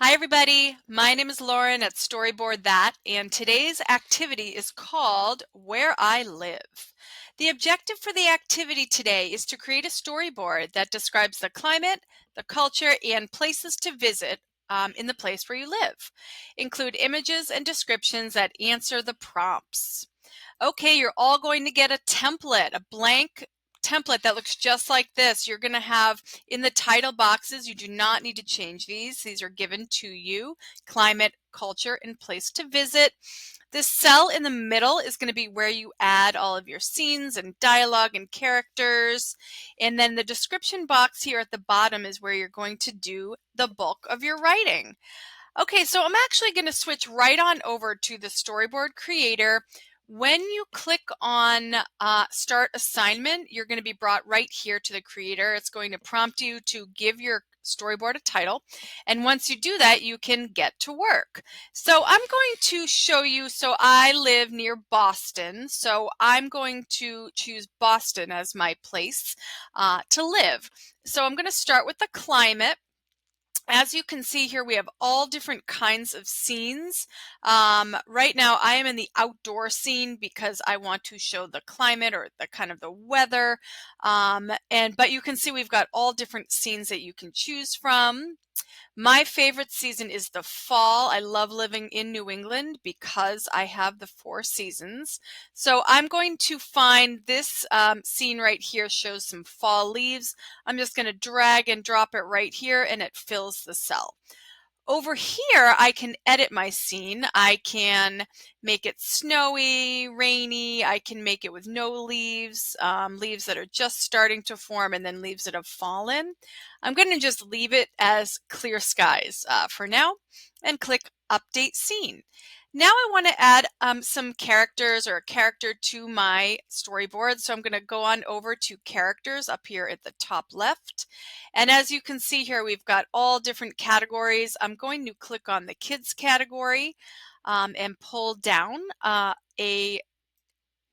Hi everybody, my name is Lauren at Storyboard That, and today's activity is called Where I Live. The objective for the activity today is to create a storyboard that describes the climate, the culture, and places to visit in the place where you live. Include images and descriptions that answer the prompts. Okay, you're all going to get a template, a blank template that looks just like this. You're going to have in the title boxes, you do not need to change these. These are given to you, climate, culture, and place to visit. This cell in the middle is going to be where you add all of your scenes and dialogue and characters. And then the description box here at the bottom is where you're going to do the bulk of your writing. Okay, so I'm actually going to switch right on over to the Storyboard Creator. When you click on Start Assignment, you're going to be brought right here to the Creator. It's going to prompt you to give your storyboard a title. And once you do that, you can get to work. So I'm going to show you, so I live near Boston. So I'm going to choose Boston as my place to live. So I'm going to start with the climate. As you can see here, we have all different kinds of scenes. Right now, I am in the outdoor scene because I want to show the climate or the kind of the weather. But you can see we've got all different scenes that you can choose from. My favorite season is the fall. I love living in New England because I have the 4 seasons. So I'm going to find this scene right here shows some fall leaves. I'm just going to drag and drop it right here and it fills the cell. Over here, I can edit my scene. I can make it snowy, rainy. I can make it with no leaves, leaves that are just starting to form, and then leaves that have fallen. I'm going to just leave it as clear skies for now and click Update Scene. Now I want to add some characters or a character to my storyboard. So I'm going to go on over to characters up here at the top left. And as you can see here, we've got all different categories. I'm going to click on the kids category and pull down a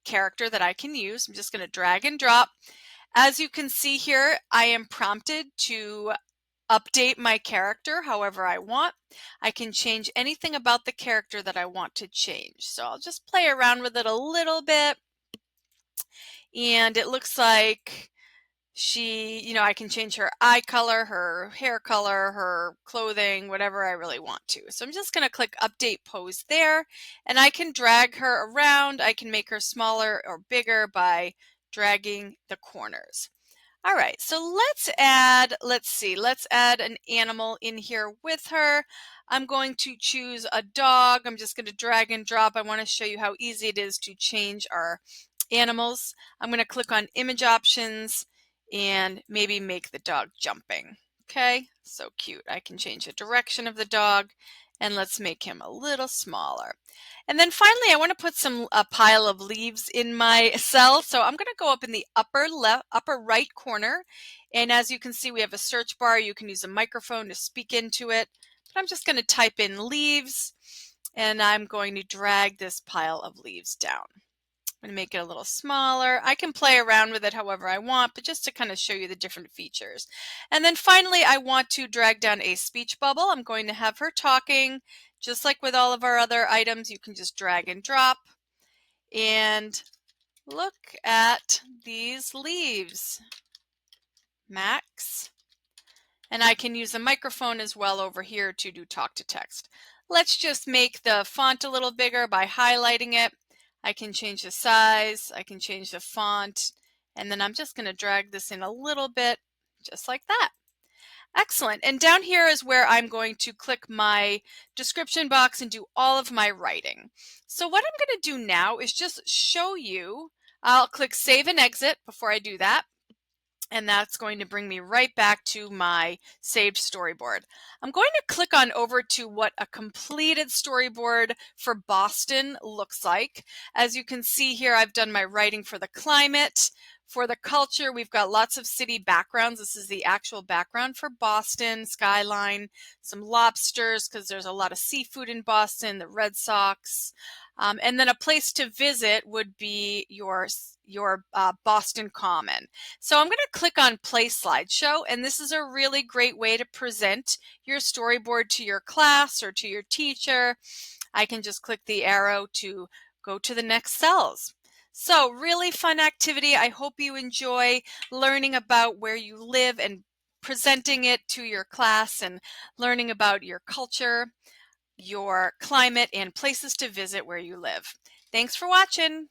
character that I can use. I'm just going to drag and drop. As you can see here, I am prompted to update my character however I want. I can change anything about the character that I want to change. So I'll just play around with it a little bit. And it looks like I can change her eye color, her hair color, her clothing, whatever I really want to. So I'm just going to click Update Pose there, and I can drag her around. I can make her smaller or bigger by dragging the corners. All right, so let's add an animal in here with her. I'm going to choose a dog. I'm just going to drag and drop. I want to show you how easy it is to change our animals. I'm going to click on image options and maybe make the dog jumping. Okay, so cute. I can change the direction of the dog, and let's make him a little smaller. And then finally, I want to put a pile of leaves in my cell. So I'm going to go up in the upper right corner. And as you can see, we have a search bar. You can use a microphone to speak into it. But I'm just going to type in leaves, and I'm going to drag this pile of leaves down. I'm going to make it a little smaller. I can play around with it however I want, but just to kind of show you the different features. And then finally, I want to drag down a speech bubble. I'm going to have her talking. Just like with all of our other items, you can just drag and drop. And look at these leaves, Max. And I can use a microphone as well over here to do talk to text. Let's just make the font a little bigger by highlighting it. I can change the size, I can change the font, and then I'm just going to drag this in a little bit, just like that. Excellent. And down here is where I'm going to click my description box and do all of my writing. So what I'm going to do now is just show you. I'll click Save and Exit before I do that. And that's going to bring me right back to my saved storyboard. I'm going to click on over to what a completed storyboard for Boston looks like. As you can see here, I've done my writing for the climate, For the culture, we've got lots of city backgrounds. This is the actual background for Boston, skyline, some lobsters because there's a lot of seafood in Boston, the Red Sox. And then a place to visit would be your Boston Common. So I'm going to click on Play Slideshow, and this is a really great way to present your storyboard to your class or to your teacher. I can just click the arrow to go to the next cells. So really fun activity. I hope you enjoy learning about where you live and presenting it to your class and learning about your culture, your climate, and places to visit where you live. Thanks for watching.